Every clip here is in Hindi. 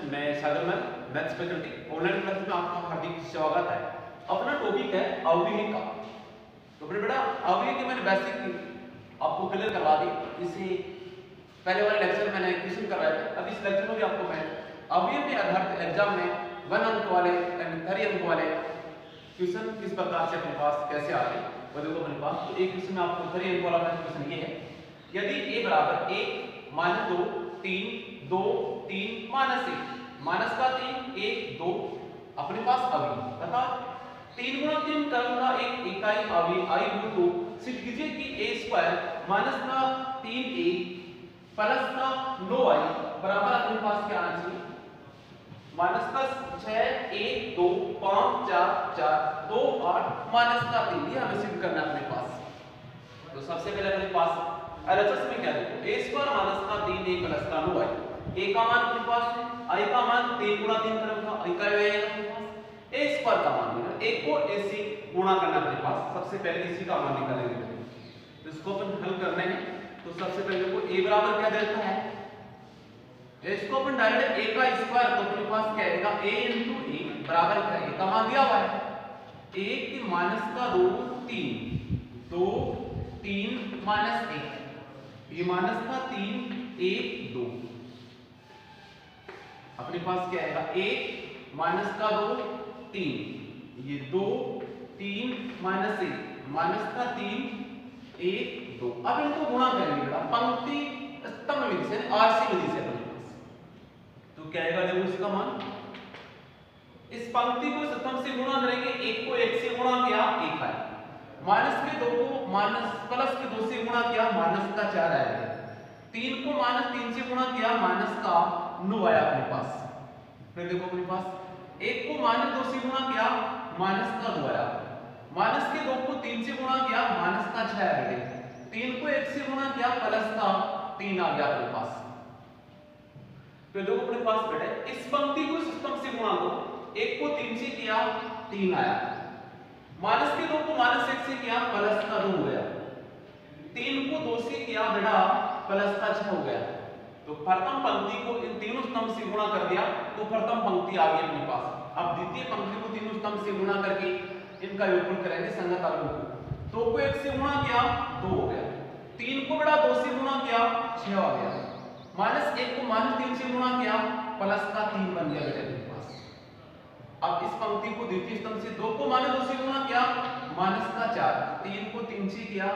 मैं Sagarmal maths faculty online class में आपका हार्दिक स्वागत है। अपना टॉपिक है अवयवी का। तो फिर बेटा अवयवी की मैंने बेसिक आपको क्लियर करवा दी। इससे पहले वाले लेक्चर मैंने क्वेश्चन करवाए थे। अब इस लेक्चर में भी आपको मैं अवयवी पे आधारित एग्जाम में 1 अंक वाले एंड 3 अंक वाले क्वेश्चन किस प्रकार से अपने पास कैसे आते हैं वो देखो अपने पास। तो एक क्वेश्चन में आपको 3 अंक वाला क्वेश्चन ये है, यदि a बराबर 1 माइनस 2 3 2 3 माइनस 1 माइनस का 3 1 2 अपने पास अवयवी बता 3 गुणा 3 टर्म का एक इकाई अवयवी आई गुण 2 सिद्ध कीजिए कि a स्क्वायर माइनस का 3a प्लस का 9i बराबर अपने पास क्या आना चाहिए। माइनस का 6 1 2 5 4 4 2 8 माइनस का 3 ये हमें सिद्ध करना है अपने पास। तो सबसे पहले अपने पास एलएचएस में क्या देखो a स्क्वायर माइनस का 3a प्लस का 9i a का मान अपने पास है, i का मान 3 गुणा 3 क्रम का i का आएगा अपने पास। a स्क्वायर का मान है, a को a से गुणा करना अपने पास। सबसे पहले इसी का मान निकालेंगे। तो इसको अपन हल करने हैं। तो सबसे पहले देखो a बराबर क्या देता है, इसको अपन डायरेक्ट a का स्क्वायर तो अपने पास क्या आएगा a into a बराबर क्या है, a का मान दिया हुआ है 1 की माइनस का 2 3 2 3 माइनस 1 ये माइनस का 3 1 2 अपने पास क्या आएगा 1 माइनस का 2 3 ये 2 3 माइनस 1 माइनस का 3 1 2। अब इनको गुणा करेंगे बेटा पंक्ति स्तंभ विधि से आरसी विधि से अपने पास। तो क्या आएगा देखो इसका मान, इस पंक्ति को स्तंभ से गुणा करेंगे, 1 को 1 से गुणा किया 1 आया, माइनस के 2 को माइनस प्लस के 2 से गुणा किया माइनस का 4 आएगा, 3 को माइनस 3 से गुणा किया माइनस का 9 आया अपने पास। फिर देखो अपने पास 1 को माइनस 2 से गुणा किया माइनस का 2 आया, माइनस के 2 को 3 से गुणा किया माइनस का 6 आया, 3 को 1 से गुणा किया प्लस का 3 आ गया अपने पास। फिर देखो अपने पास बेटे इस पंक्ति को स्तंभ से गुणा करो, 1 को 3 से किया 3 आया, माइनस के 2 को माइनस 1 से किया प्लस का 2 हो गया, 3 को 2 से किया बेटा प्लस का 6 हो गया। तो प्रथम पंक्ति को इन तीनों स्तंभ से गुणा कर दिया तो प्रथम पंक्ति आ गई अपने पास। अब द्वितीय पंक्ति को तीनों स्तंभ से गुणा करके इनका योगफल करेंगे संगत अंकों को। 2 को 1 से गुणा किया 2 हो गया, 3 को बेटा 2 से गुणा किया 6 आ गया, माइनस 1 को माइनस 3 से गुणा किया प्लस का 3 बन गया बेटा अपने पास। अब इस पंक्ति को द्वितीय स्तंभ से 2 को माइनस 2 से गुणा किया माइनस का 4, 3 को 3 से किया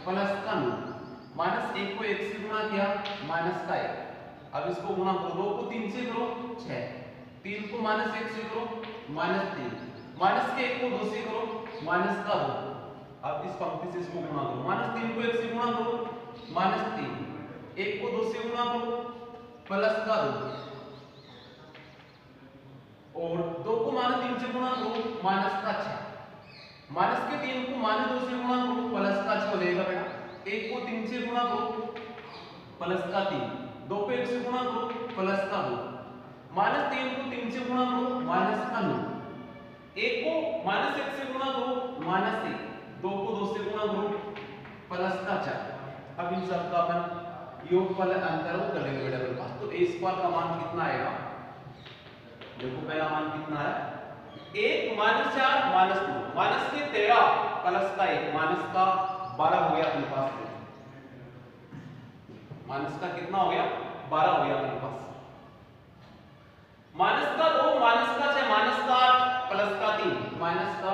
प्लस का 9, माइनस 1 को 1 से गुणा किया माइनस का 1। अब इसको गुणा करो, 2 को 3 से करो 6, 3 को माइनस 1 से करो माइनस 3, माइनस के 1 को 2 से करो माइनस का 2। अब इस पंक्ति से इसको गुणा करो, माइनस 3 को 1 से गुणा करो माइनस 3, 1 को 2 से गुणा करो प्लस का 2 और 2 को माइनस 3 से गुणा करो माइनस का 6, माइनस के 3 को माइनस 2 से गुणा करो प्लस का 6 हो जाएगा बेटा, 1 को 3 से गुणा करो प्लस का 3, 2 को 1 से गुणा करो प्लस का 2, माइनस 3 को 3 से गुणा करो माइनस का 9, 1 को माइनस 1 से गुणा करो माइनस 1, 2 को 2 से गुणा करो प्लस का 4। अब इन सब का अपन योगफल अंतर कर लेंगे बेटा अपने पास। तो a स्क्वायर का मान कितना आएगा देखो, पहला मान कितना है 1 माइनस 4 माइनस 2 माइनस के 13 प्लस का 1 माइनस का 12 हो गया अपने पास, माइनस का कितना हो गया 12 हो गया अपने पास, माइनस का 2 माइनस का 6 माइनस का 8 प्लस का 3 माइनस का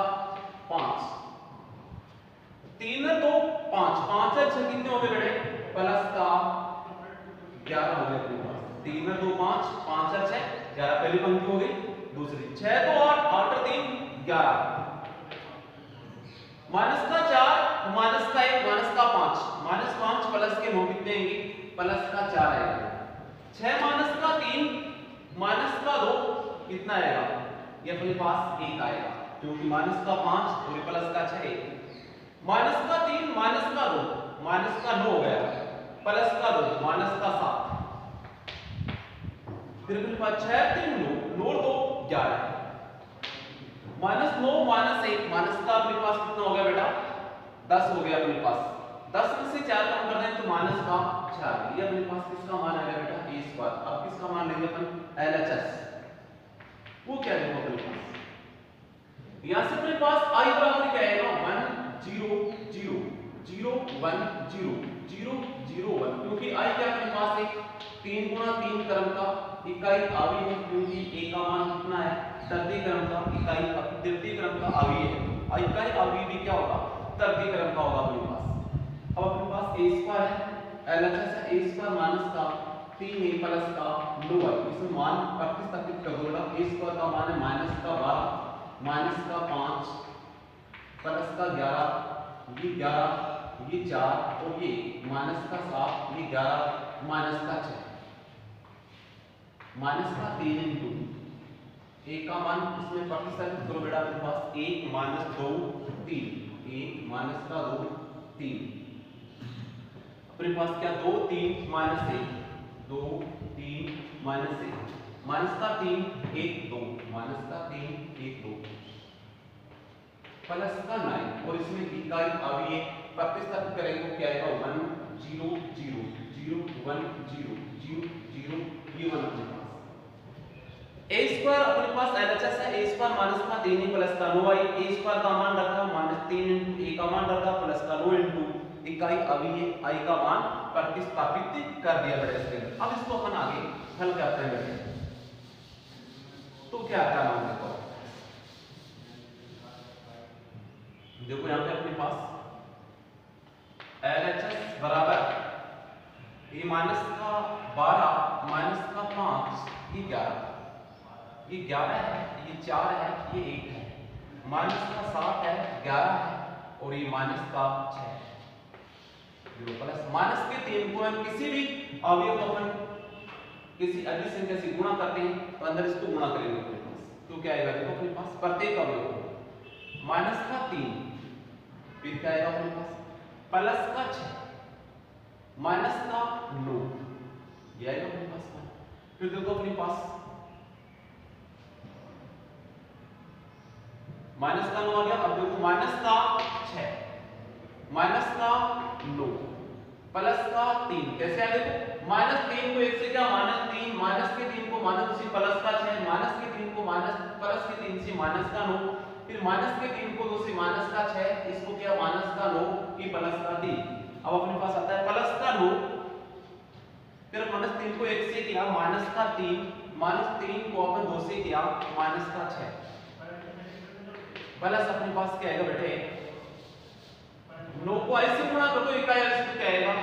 5, 3 2 5 5 6 कितने हो गए बेटे प्लस का 11 हो गए अपने पास, 3 2 5 5 6 11 पहली पंक्ति हो गई, दूसरी 6 2 8 8 3 11, माइनस का 4 माइनस का 1 माइनस का 5 माइनस 5 प्लस के 9 कितने आएंगे प्लस का 4 आएगा, 6 माइनस का 3 माइनस का 2 कितना आएगा ये अपने पास 1 आएगा, क्योंकि माइनस का 5 और प्लस का 6 माइनस का 3 माइनस का 2 माइनस का 9 हो गया प्लस का 2 माइनस का 7, फिर अपने पास 6 3 9 2 11 माइनस 9 माइनस 1 माइनस का अपने पास कितना हो गया बेटा 10 हो गया अपने पास, 10 में से 4 कम कर दें तो माइनस का 4, ये अपने पास किसका मान आएगा बेटा a स्क्वायर। अब किसका मान लेंगे अपन LHS, वो क्या है अपने पास? यहां से अपने पास I बराबर क्या आएगा 1 0 0 0 1 0 0 0 1, क्योंकि I क्या अपने पास है 3 गुणा 3 क्रम का इकाई आवी है, क्योंकि A का मान कितना है तृतीय क्रम का इकाई तृतीय क्रम का आवी है, तो इकाई आवी भी क्या होगा तृतीय क्रम का होगा अपने पास। अब अपने पास a स्क्वायर है, LHS है a स्क्वायर माइनस का 3a प्लस का 9y, इसमें मान प्रतिस्थापित कर दो बेटा। a स्क्वायर का मान है माइनस का 12 माइनस का 5 प्लस का 11, ये 11 ये 4 और ये माइनस का 7 ये 11 माइनस का 6 माइनस का 3 इंटू a का मान इसमें प्रतिस्थापित करो बेटा। अपने पास 1 माइनस 2 3 1 माइनस का 2 3, अपने पास क्या 2 3 माइनस 1 2 3 माइनस 1 माइनस का 3 1 2 माइनस का 3 1 2 प्लस का 9 और इसमें इकाई आवी है, प्रतिस्थापित करेंगे तो क्या आएगा 1 0 0 0 1 0 0 0 ये 1 अपने पास। a स्क्वायर अपने पास LHS है a स्क्वायर माइनस का 3 प्लस का 9y, a स्क्वायर का मान रखा माइनस 3 इंटू a का मान रखा प्लस का 9 इंटू इकाई अभी है I का मान प्रतिस्थापित कर दिया बेटा इसके अंदर। अब इसको अपन आगे हल करते हैं बेटा, तो क्या आता है मान देखो, देखो यहाँ पे अपने पास LHS बराबर ये माइनस का 12 माइनस का 5 ये 11, ये 11 है ये 4 है ये 1 है, माइनस का 7 है 11 है और ये माइनस का 6 है, प्लस माइनस के 3 को हम किसी भी अवयव को अपन किसी अधिक संख्या से गुणा करते हैं तो अंदर इसको गुणा करेंगे अपने पास, तो क्या आएगा देखो अपने पास प्रत्येक अवयव को माइनस का 3 फिर क्या आएगा अपने पास प्लस का 6 माइनस का 9 ये आएगा अपने पास, फिर देखो अपने पास माइनस का 9 आ गया। अब देखो माइनस का 6 माइनस का 9 प्लस का 3 कैसे आया देखो, माइनस 3 को 1 से क्या माइनस 3 माइनस के 3 को माइनस से प्लस का 6 माइनस के 3 को माइनस प्लस के 3 से माइनस का 9 फिर माइनस के 3 को 2 से माइनस का 6 इसको क्या माइनस का 9 ये प्लस का 3। अब अपने पास आता है प्लस का 9 फिर माइनस 3 को 1 से किया माइनस का 3 माइनस 3 को अपन 2 से किया माइनस का 6 प्लस अपने पास क्या आएगा बेटे 9 को ऐसे गुणा कर दो इकाई ऐसे क्या आएगा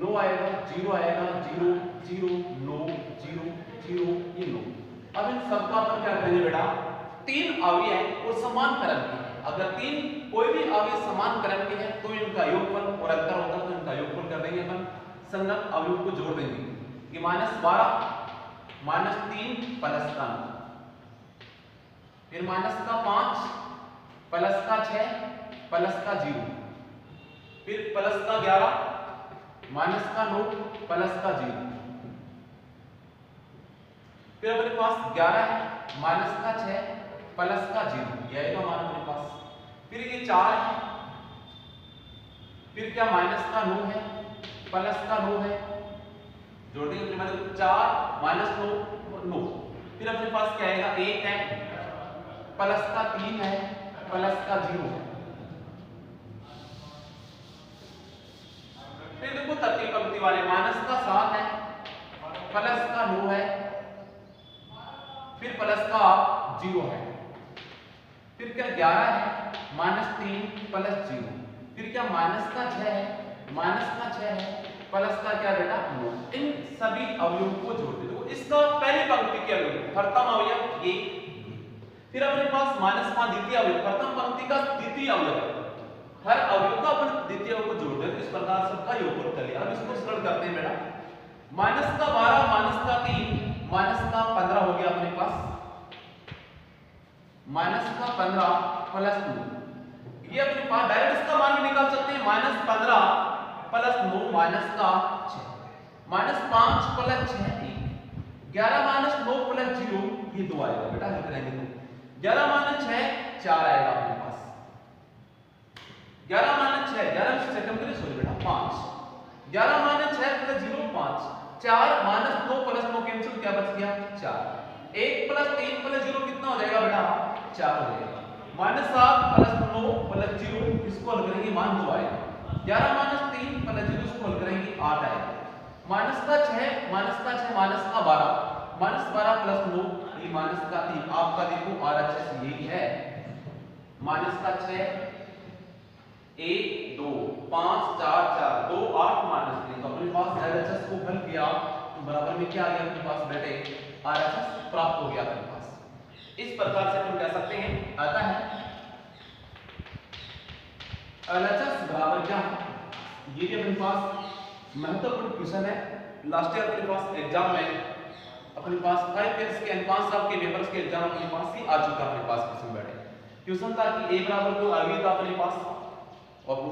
9 आएगा 0 आएगा 0 0 9 0 0 ये 9। अब इन सबका अपन क्या करेंगे बेटा 3 अवयव हैं और समान क्रम के हैं, अगर 3 कोई भी अवयव समान क्रम के हैं तो इनका योगफल और अंतर होता है तो इनका योगफल कर देंगे अपन, संगत अवयव को जोड़ देंगे कि -12 -3 प्लस का 9 फिर माइनस का 5 प्लस का 6 प्लस का 0 फिर प्लस का 11 माइनस का 9 प्लस का 0 फिर अपने पास 11 है माइनस का 6 प्लस का 0 ये आएगा हमारे अपने पास, फिर ये 4 है फिर क्या माइनस का 9 है प्लस का 9 है जोड़ देंगे फिर मतलब 4 माइनस 9 फिर अपने पास क्या आएगा 1 है प्लस का 3 है प्लस का 0 है। फिर देखो तृतीय पंक्ति वाले माइनस का 7 है प्लस का 9 है फिर प्लस का 0 है फिर क्या 11 है -3 प्लस 0 फिर क्या माइनस का 6 है माइनस का 6 है प्लस का क्या बेटा 9। इन सभी अवयवों को जोड़ दो, इसका पहली पंक्ति के अवयव प्रथम अवयव ये, फिर अपने पास माइनस का द्वितीय अवयव प्रथम पंक्ति का द्वितीय अवयव, हर अवयव का अपन द्वितीय को जोड़ दें इस प्रकार सबका योगफल कर लिया। अब इसको सरल करते हैं बेटा माइनस का 12 माइनस का 3 माइनस का 15 हो गया अपने पास माइनस का 15 प्लस 2 ये अपने पास डायरेक्ट इसका मान भी निकाल सकते हैं -15 प्लस 9 माइनस का 6 -5 प्लस 6 11 माइनस 9 प्लस 0 ये 2 आएगा बेटा लिख लेंगे तो 11 माइनस 6 4 आएगा अपने पास 11 माइनस 6 11 से कम करें सॉरी बेटा 5 11 minus 6 plus 0 5 4 minus 2 plus 9 cancel, क्या बच गया 4। 1 प्लस 3 प्लस 0 कितना हो जाएगा बेटा 4 हो जाएगा। माइनस 7 प्लस 9 प्लस 0 इसको हल करेंगे मान 2 आएगा। 11 माइनस 3 प्लस 0 इसको हल करेंगे 8 आएगा। माइनस का 6 माइनस का 6 माइनस का 12 माइनस 12 प्लस 9 ये माइनस का 3 आपका देखो RHS यही है। माइनस का 6 1 2 5 4 4 2 8 माइनस 3 तो अपने पास RHS को हल किया तो बराबर में क्या आ गया अपने पास बेटे RHS प्राप्त हो गया अपने पास। इस प्रकार से हम कह सकते हैं आता है RHS बराबर क्या, ये भी अपने पास महत्वपूर्ण क्वेश्चन है। लास्ट ईयर अपने पास एग्जाम में अपने पास 5 इयर्स के 5 साल के पेपर्स के एग्जाम अपने पास ही आ चुका अपने पास क्वेश्चन बैठे। क्वेश्चन था कि a बराबर को आगे था अपने पास और वो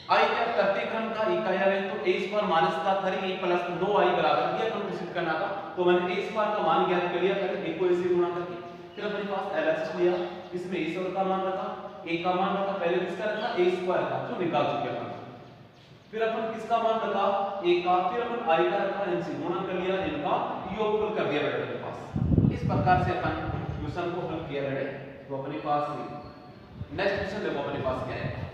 i क्या करते क्रम का इकाई है तो a स्क्वायर माइनस का 3a प्लस 9i बराबर ये अपन सिद्ध करना था। तो मैंने a स्क्वायर का मान ज्ञात कर लिया, पहले a को a से गुणा करके फिर अपने पास LHS लिया, इसमें a स्क्वायर का मान रखा, a का मान रखा, पहले किसका रखा a स्क्वायर का जो निकाल चुके अपन। फिर अपन किसका मान रखा a का, फिर अपन i का रखा, इनसे गुणा कर लिया, इनका योगफल कर दिया बेटे अपने पास। इस प्रकार से अपन क्वेश्चन को हल किया बेटे। तो अपने पास नेक्स्ट क्वेश्चन देखो अपने पास क्या है।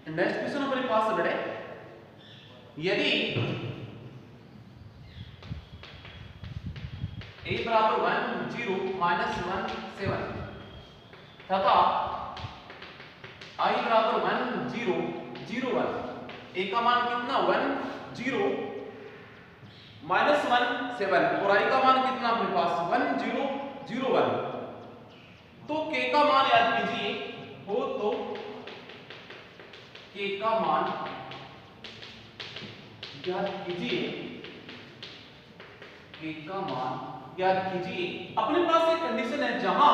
नेक्स्ट क्वेश्चन अपने पास बेटे, यदि a बराबर 1 0 माइनस 1 7 तथा i बराबर 1 0 0 1, a का मान कितना 1 0 माइनस 1 7 और i का मान कितना अपने पास 1 0 0 1, तो k का मान याद कीजिए हो तो k का मान याद कीजिए, k का मान याद कीजिए। अपने पास एक कंडीशन है जहां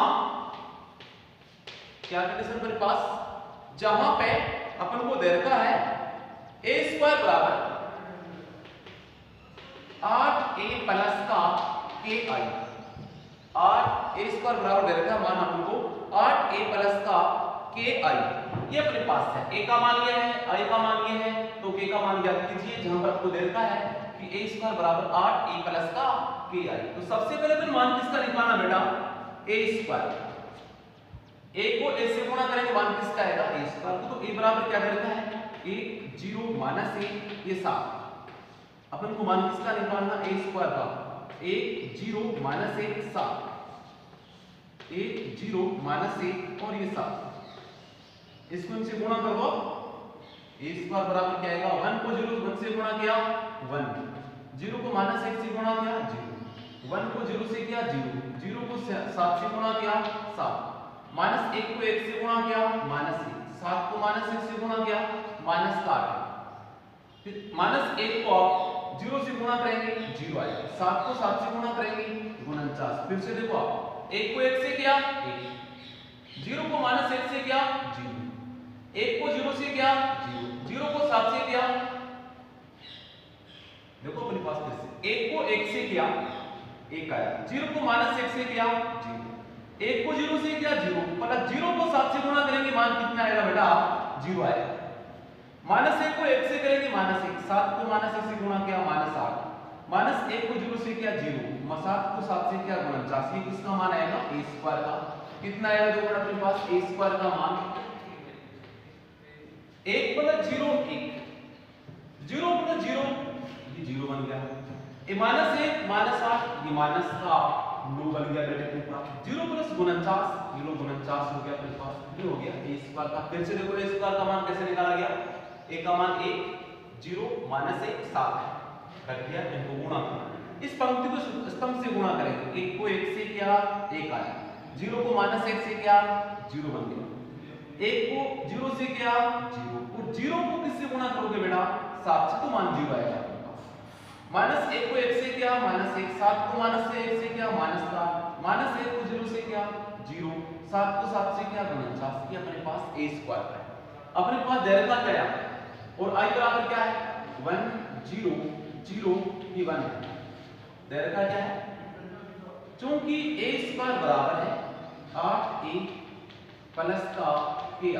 क्या कंडीशन अपने पास, जहां पे अपन को दे रखा है a स्क्वायर बराबर 8a प्लस का ki, 8a स्क्वायर बराबर दे रखा है मान अपन को 8a प्लस का ki, ये अपने पास है। a का मान ये है, i का मान ये है, तो k का मान ज्ञात कीजिए जहां पर आपको दे रखा है कि a स्क्वायर बराबर 8a प्लस का ki। तो सबसे पहले अपन मान किसका निकालना बेटा a स्क्वायर, a को a से गुणा करेंगे मान किसका आएगा a स्क्वायर। तो a बराबर क्या दे रखा है a 0 माइनस a ये 7, अपन को मान किसका निकालना a स्क्वायर का, a 0 minus a 7, a 0 minus a और ये 7, इसको इनसे गुणा कर दो, a स्क्वायर बराबर क्या आएगा 1 को 0 1 से गुणा किया 1, 0 को माइनस 1 से गुणा किया 0, 1 को 0 से किया 0, 0 को 7 से गुणा किया 7, माइनस 1 को 1 से गुणा किया माइनस 1, 7 को माइनस 1 से गुणा किया माइनस 8, फिर माइनस 1 को आप 0 से गुणा करेंगे 0 आएगा, 7 को 7 से गुणा करेंगे 49। फिर से देखो आप 1 को 1 से किया 1, 0 को माइनस 1 से किया 0, 1 को 0 से किया 0, 0 को 7 से किया, देखो अपने पास फिर से 1 को 1 से किया 1 आया, 0 को माइनस 1 से किया 0, 1 को 0 से किया 0 प्लस 0 को 7 से गुणा करेंगे मान कितना आएगा बेटा 0 आएगा, माइनस 1 को 1 से करेंगे माइनस 1, 7 को माइनस 1 से गुणा किया माइनस 8, माइनस 1 को 0 से किया 0, 7 को 7 से किया 49, ये किसका मान आएगा a स्क्वायर का, कितना आएगा देखो अपने पास a स्क्वायर का मान 1 प्लस 0 1, 0 प्लस 0 ये 0 बन गया, ये माइनस 1 माइनस 8 ये माइनस का 9 बन गया बेटे अपने पास, 0 प्लस 49 0 49 हो गया अपने पास, ये हो गया a स्क्वायर का। फिर से देखो a स्क्वायर का मान कैसे निकाला गया, a का मान 1 0 माइनस 1 7 रख दिया, इनको गुणा करना, इस पंक्ति को स्तंभ से गुणा करेंगे, 1 को 1 से किया 1 आया, 0 को माइनस 1 से किया 0 बन गया, 1 को 0 से किया 0 और 0 को किससे गुणा करोगे बेटा 7 से, तो मान 0 आएगा आपके पास। माइनस 1 को 1 से किया माइनस 1, 7 को माइनस से 1 से किया माइनस 7, माइनस 1 को 0 से किया 0, 7 को 7 से किया 49, ये अपने पास a स्क्वायर है। अपने पास दे रखा क्या है और i बराबर क्या है 1 0 0 ये 1 है, दे रखा क्या है, चूंकि a स्क्वायर बराबर है 8a प्लस का ki, a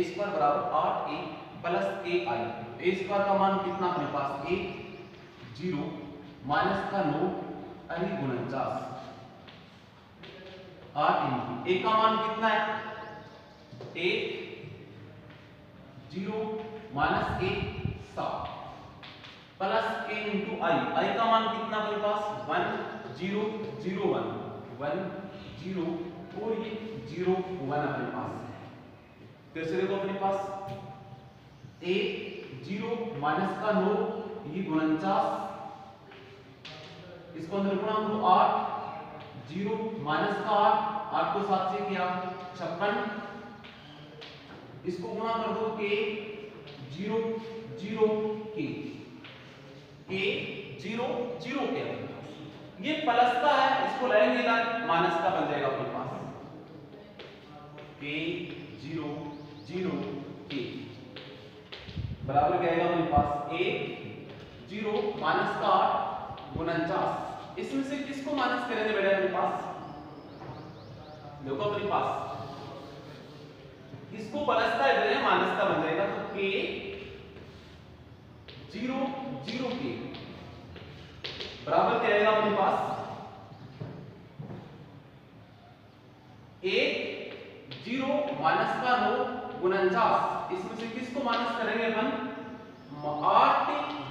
स्क्वायर बराबर 8a plus ki, a square का मान कितना अपने पास 1 0 माइनस का 9 और 49 8 इंटू a का मान कितना है 1 0 minus 1 7 plus k into i का मान कितना अपने पास 1 0 0 1 1 0 और ये 0 1 अपने पास है। फिर से देखो अपने पास 1 0 माइनस का 9 ये 49, इसको अंदर गुणा करो 8 0 माइनस का 8 को 7 से किया 56, इसको गुणा कर दो k 0 0 k 0 0 के ये प्लस का है, इसको लाएंगे इधर माइनस का बन जाएगा अपने पास k 0 0 k बराबर क्या आएगा अपने पास 1 0 माइनस का 8 49, इसमें से किसको माइनस करेंगे बेटा अपने पास, देखो अपने पास इसको प्लस का इधर है माइनस का बन जाएगा, तो k 0 0 k बराबर क्या आएगा अपने पास 1 0 माइनस का 9 49, इसमें से किसको माइनस करेंगे अपन 8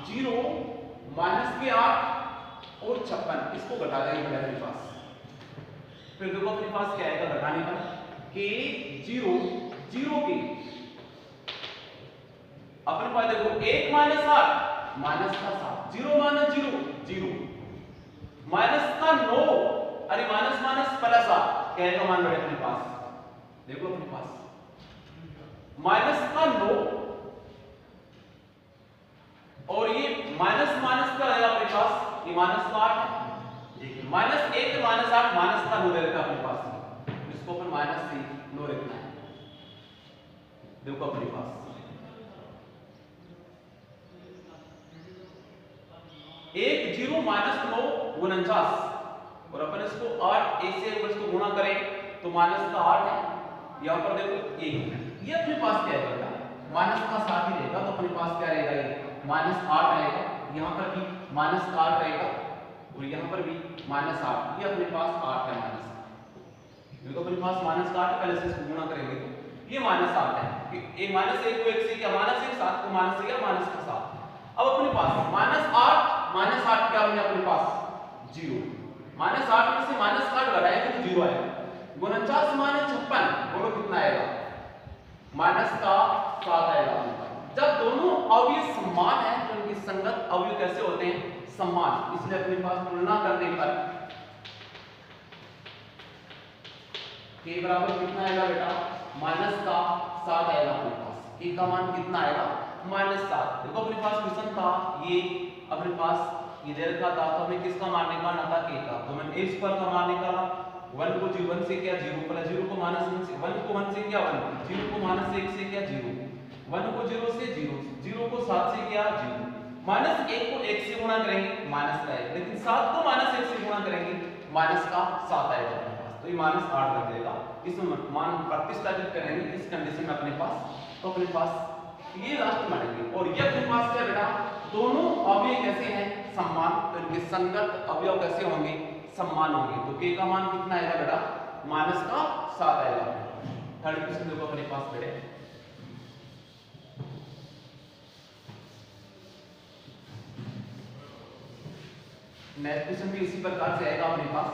0 माइनस के 8 और 56, इसको घटा देंगे बेटा अपने पास। फिर देखो अपने पास क्या आएगा घटाने पर k 0 0 k अपने पास देखो 1 माइनस 8 माइनस का 7 0 माइनस 0 0 माइनस का 9 अरे माइनस माइनस प्लस 8 क्या आएगा मान बेटा अपने पास, देखो अपने पास माइनस का 9 और ये माइनस माइनस का आएगा अपने पास, ये माइनस का 8 है, देखिए माइनस 1 माइनस 8 माइनस का 9 रहेगा अपने पास, इसको अपन माइनस से 9 रखना है, देखो अपने पास 1 0 माइनस 9 49 और अपन इसको 8 a से अगर इसको गुणा करें तो माइनस का 8 है, यहाँ पर देखो 1 ये अपने पास क्या रहेगा माइनस का 7 ही रहेगा, तो अपने पास क्या रहेगा ये माइनस 8 रहेगा, यहाँ पर भी माइनस 8 रहेगा और यहाँ पर भी माइनस 8, ये अपने पास 8 है माइनस, ये तो अपने पास माइनस का 8 पहले से इसको गुणा करेंगे तो ये माइनस 8 है, एक माइनस 1 को 1 से क्या माइनस 1 7 को माइनस से क्या माइनस का 7, अब अपने पास माइनस 8 क्या बने अपने पास 0, माइनस 8 में से माइनस 8 घटाएंगे तो 0 आएगा, 49 माइनस 56 बोलो कितना आएगा माइनस का 7 आएगा अपने पास। जब दोनों अवयव समान है तो उनकी संगत अवयव कैसे होते हैं समान, इसलिए अपने पास तुलना करने पर k बराबर कितना आएगा बेटा माइनस का 7 आएगा अपने पास, k का मान कितना आएगा माइनस 7। देखो अपने पास क्वेश्चन था ये अपने पास ये दे रखा था, तो हमें किसका मान निकालना था k का, तो मैंने a स्क्वायर का मान निकाला, 1 को 1 से क्या 0 प्लस 0 को माइनस 1 से 1 को 1 से क्या 1 0 को माइनस 1 से क्या 0 1 को 0 से 0 0 को 7 से क्या 0 माइनस 1 को 1 से गुणा करेंगे माइनस का 1, लेकिन 7 को माइनस 1 से गुणा करेंगे माइनस का 7 आएगा अपने पास, तो ये माइनस 8 लग जाएगा, इसमें मान प्रतिस्थापित करेंगे इस कंडीशन में अपने पास, तो अपने पास ये लास्ट मानेंगे और ये अपने पास क्या बेटा दोनों अवयव कैसे हैं समान, तो इनके संगत अवयव कैसे होंगे समान होंगे, तो k का मान कितना आएगा बेटा माइनस का 7 आएगा। थर्ड क्वेश्चन देखो अपने पास बेटे नेक्स्ट क्वेश्चन भी इसी प्रकार से आएगा अपने पास,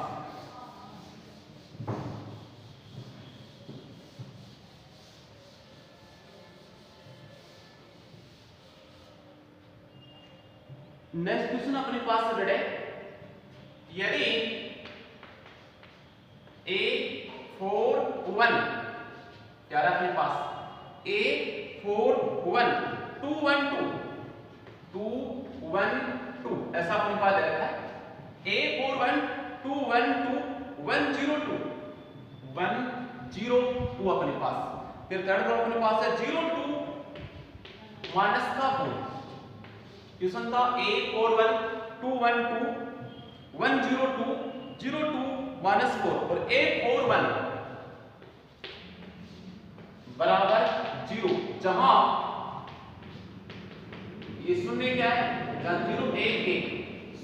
नेक्स्ट क्वेश्चन अपने पास से बेटे यदि a 4 1 क्या रहा अपने पास a 4 1 2 1 2 2 1 2 ऐसा अपने पास दे रखा है a 4 1 2 1 2 1 0 2 1 0 2 अपने पास, फिर थर्ड रो अपने पास है 0 2 माइनस का 4 क्वेश्चन था A41 212 102 02 -4 और A41 बराबर 0, जहां ये शून्य क्या है, जहां 0 1 1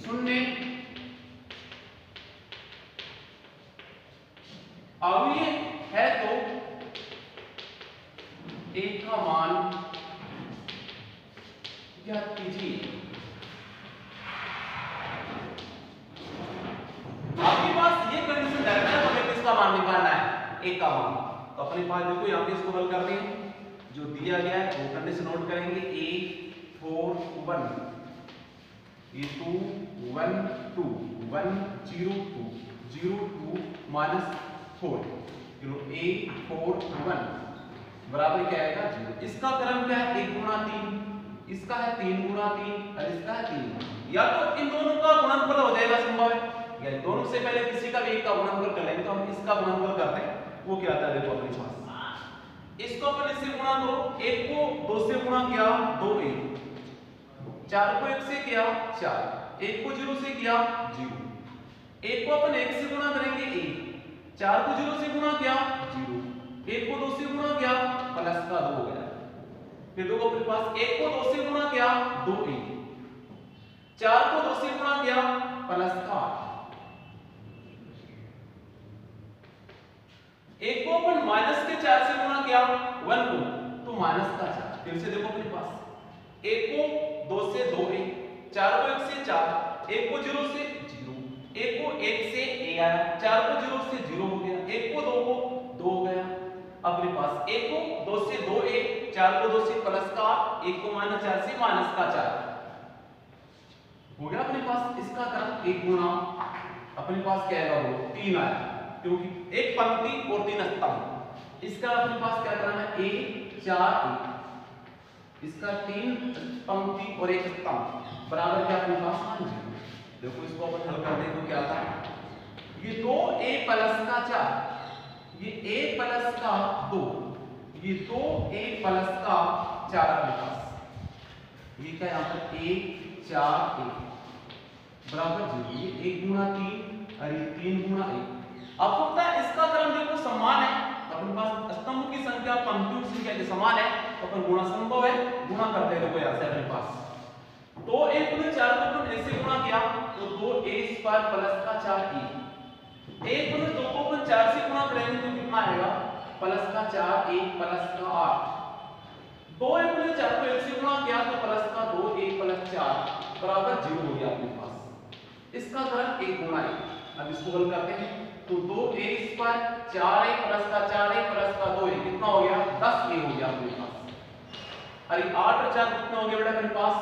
शून्य अवयव है तो एक का मान ज्ञात कीजिए। आपके पास ये कंडीशन डायरेक्ट है, हमें किसका मान निकालना है, एक का मान। तो अपने पास देखो यहाँ पे इसको हल करते हैं, जो दिया गया है वो कंडीशन नोट करेंगे। A41 ये 2 1 2 1 0 2 0 2 -4 A41 बराबर क्या आएगा 0। इसका क्रम क्या है 1 गुणा 3, इसका है 3 गुणा 3 और इसका है 3 गुणा। या तो इन दोनों का गुणनफल हो जाएगा, संभव है, या दोनों से पहले किसी का भी एक का गुणनफल कर लेंगे। तो हम इसका गुणनफल करते हैं, वो क्या आता है देखो अपने पास। इसको अपन इससे गुणा करो, 1 को 2 से गुणा किया 2 1, 4 को 1 से किया 4, 1 को 0 से किया 0, 1 को अपन 1 से गुणा करेंगे 1, 4 को 0 से गुणा किया 0, 1 को 2 से गुणा किया प्लस का 2 हो गया। फिर देखो अपने पास 1 को 2 से गुणा किया 2 1, 4 को 2 से गुणा किया प्लस का 8, 1 को अपन माइनस के 4 से गुणा किया 1 को, तो माइनस का 4। फिर से देखो अपने पास 1 को 2 से 2 1, 4 को 1 से 4, 1 को 0 से 0, 1 को 1 से a आया, 4 को 0 से 0 हो गया, 1 को 2 हो गया। अपने पास 1 को 2 से 2 1, 4 को 2 से प्लस का 8, 1 को माइनस 4 से माइनस का 4 हो गया। अपने पास इसका क्रम 1 गुना अपने पास क्या आएगा वो 3 आया, क्योंकि एक पंक्ति और 3 स्तंभ। इसका अपने पास क्या क्रम है A 4 1, इसका 3 पंक्ति और 1 स्तंभ बराबर क्या अपने पास 5। देखो इसको अपन हल करते हैं तो क्या आता है, ये 2a प्लस का 4, ये a प्लस का 2, ये 2a प्लस का 4 अपने पास, ये क्या यहाँ पर a 4 1 बराबर 0, ये 1 गुणा 3 और ये 3 गुणा 1। अब होता है इसका क्रम देखो समान है, अपने पास स्तंभ की संख्या पंक्तियों की संख्या के समान है, तो अपन गुणा संभव है, गुणा करते हैं। देखो यहाँ से अपने पास 2a गुणे 4 को अपन ऐसे गुणा किया तो 2a स्क्वायर प्लस का 4a, 1 गुणे 2 को अपन 4 से गुणा करेंगे तो कितना आएगा प्लस का 4 1 प्लस का 8, 2a गुणे 4 को 1 से गुणा किया तो प्लस का 2 1 प्लस 4 बराबर 0 हो गया अपने पास। इसका क्रम 1 गुणा 1। अब इसको हल करते हैं तो 2a स्क्वायर 4a प्लस का 4a प्लस का 2a कितना हो गया 10a हो गया अपने पास। अरे 8 और 4 कितना हो गया बेटा अपने पास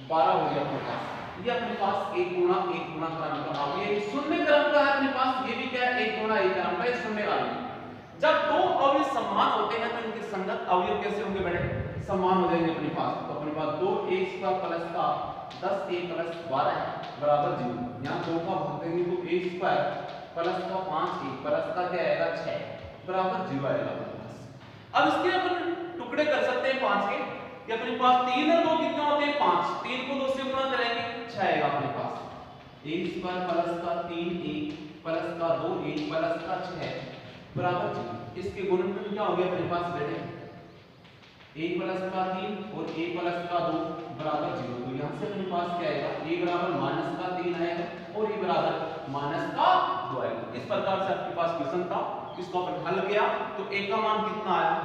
12 हो गया अपने पास। ये अपने पास 1 गुणा क्रम का आ गया। ये शून्य क्रम का है अपने पास, ये भी क्या है 1 गुणा 1 क्रम का, ये शून्य आ गया। जब दो अवयव समान होते हैं तो इनके संगत अवयव कैसे होंगे बेटे समान हो जाएंगे अपने पास। तो अपने पास 2a स्क्वायर प्लस का 10a प्लस 12 बराबर 0। यहाँ 2 का भाग देंगे तो a स्क्वायर प्लस का 5a प्लस का क्या आएगा 6 बराबर 0 आएगा अपने पास। अब इसके अपन टुकड़े कर सकते हैं 5 के, कि अपने पास 3 और 2 कितने होते हैं 5, 3 को 2 से गुणा करेंगे 6 आएगा अपने पास। a स्क्वायर प्लस का 3a प्लस का 2a प्लस का 6 बराबर 0। इसके गुणनफल क्या हो गया अपने पास बेटे a प्लस का 3 और a प्लस का 2 बराबर 0। तो यहाँ से अपने पास क्या आएगा a बराबर माइनस का 3 आएगा और a बराबर माइनस का 2 आएगा। इस प्रकार से आपके पास क्वेश्चन था, इसको अपन हल किया तो a का मान कितना आया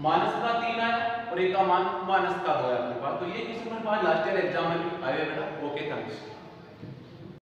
माइनस का 3 आया और a का मान माइनस का 2 आया अपने पास। तो ये क्वेश्चन हमारे लास्ट ईयर एग्जाम में भी आया बेटा। Okay thanks.